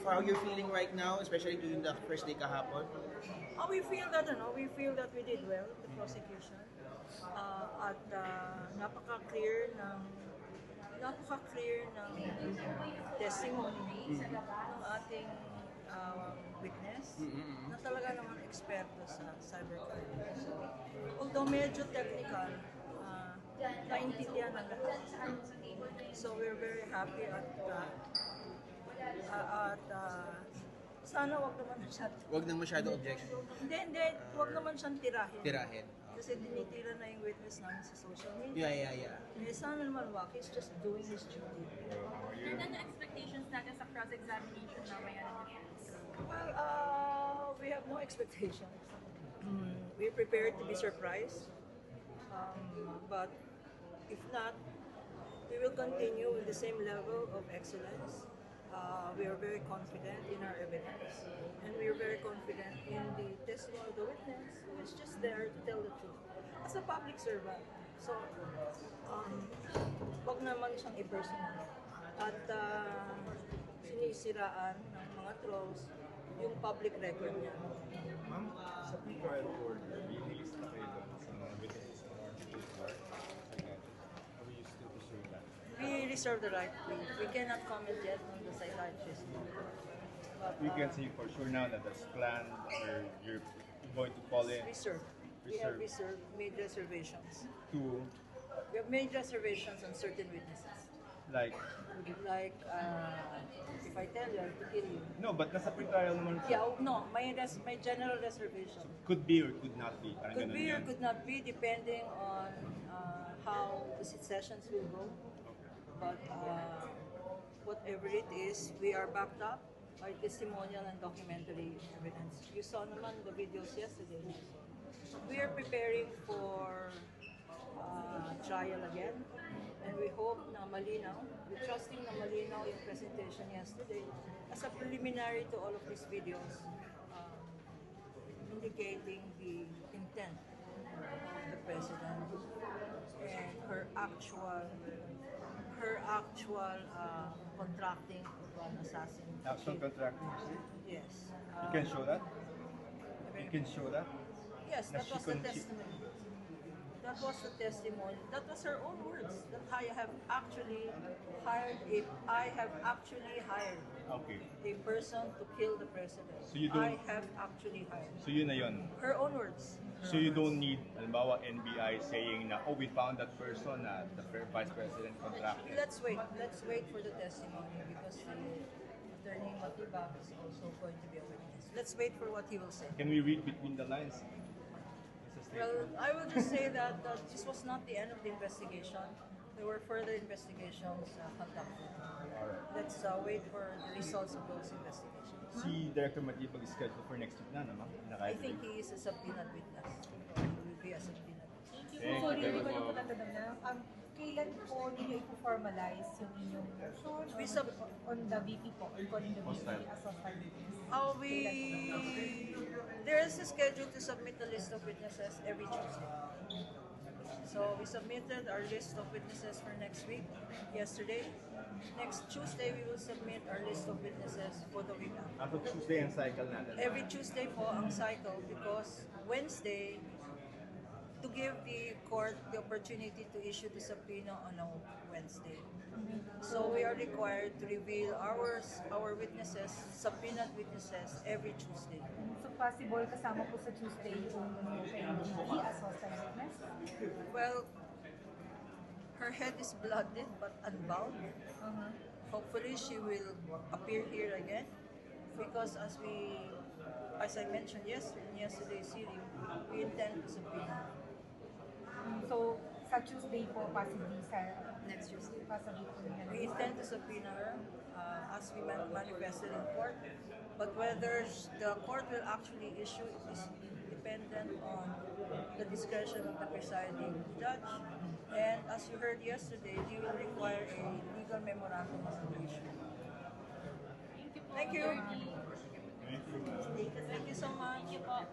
how you're feeling right now, especially during the first day kahapon? We feel that we did well, the prosecution. At napaka-clear ng testimony ng ating witness na talaga naman eksperto sa cybercrime. So, although medyo technical, naintindihan ng lahat. So we're very happy at sana wag naman Wag nang masyado objection. Hindi, wag naman siyang tirahin. Tirahin. Kasi tinitira na yung witness namin sa social media. Yeah. Sana naman wag, he's just doing his duty. Yun ang expectations natin sa cross-examination mamaya na nangyari. Well, we have no expectations. We're prepared to be surprised. But if not, we will continue with the same level of excellence. We are very confident in our evidence, and we are very confident in the testimony of the witness, who is just there to tell the truth as a public servant. So, wag naman siyang i-personal at sinisiraan ng mga trolls yung public record niya. Ma'am, sa pre-trial order, release na kayo doon sa mga witnesses ng article 4. Are we still pursuing that? We reserve the right. We cannot comment yet on the psychiatrist. But, We can say for sure now that that's planned or you're going to call in reserve. We have made reservations. to, We have made reservations on certain witnesses. like, If I tell you, I have to kill you. no, but nasa pre-trial naman. Yeah, no, may general reservation. Could be or could not be. Parang Could ganun be or yan. could not be depending on how the sessions will go. But whatever it is, we are backed up by testimonial and documentary evidence. You saw naman the videos yesterday. We are preparing for trial again, and we hope na malinaw, we're trusting na malinaw yung presentation yesterday as a preliminary to all of these videos, indicating the intent of the president and her actual contracting of an assassin. Actual contract. Yes. You can show that? You can show that? Yes, Na that she was the con- testimony. That was the testimony. That was her own words. That I have actually hired Okay. a person to kill the president. So you don't- I have actually hired. So yun na yun. Her own words. So you don't need, halimbawa, NBI saying na, oh, we found that person na the Vice President contracted. Let's wait. Let's wait for the testimony because the attorney Matibag is also going to be a witness. Let's wait for what he will say. Can we read between the lines? It's a statement. Well, I will just say that this was not the end of the investigation. There were further investigations conducted. Let's wait for the results of those investigations. Si Director Matibag is scheduled for next week na, no, ma'am? I think he is a subpoenaed witness. He will be a subpoenaed witness. Thank Sorry, you. hindi ko lang po natatanong na. Kailan po ninyo i-formalize yung inyong motion on the VP po, on the VP as of There is a schedule to submit the list of witnesses every Tuesday. So we submitted our list of witnesses for next week, yesterday. Next Tuesday, we will submit our list of witnesses for the week after. As of Tuesday ang cycle natin. Every Tuesday po ang cycle because Wednesday, to give the court the opportunity to issue the subpoena on a Wednesday. So we are required to reveal our witnesses, subpoenaed witnesses, every Tuesday. So possible kasama po sa Tuesday yung kay VP as hostile witness? Well, her head is blooded but unbound. Hopefully she will appear here again because as I mentioned in yesterday's hearing, we intend to subpoena. So sa Tuesday po, possibly sa Next Tuesday. possibly po We intend to subpoena her as we manifested in court. But whether the court will actually issue is dependent on the discretion of the presiding judge. And as you heard yesterday, he will require a legal memorandum of issue. Thank you po. Thank you. Thank you. Thank you so much. Thank you po.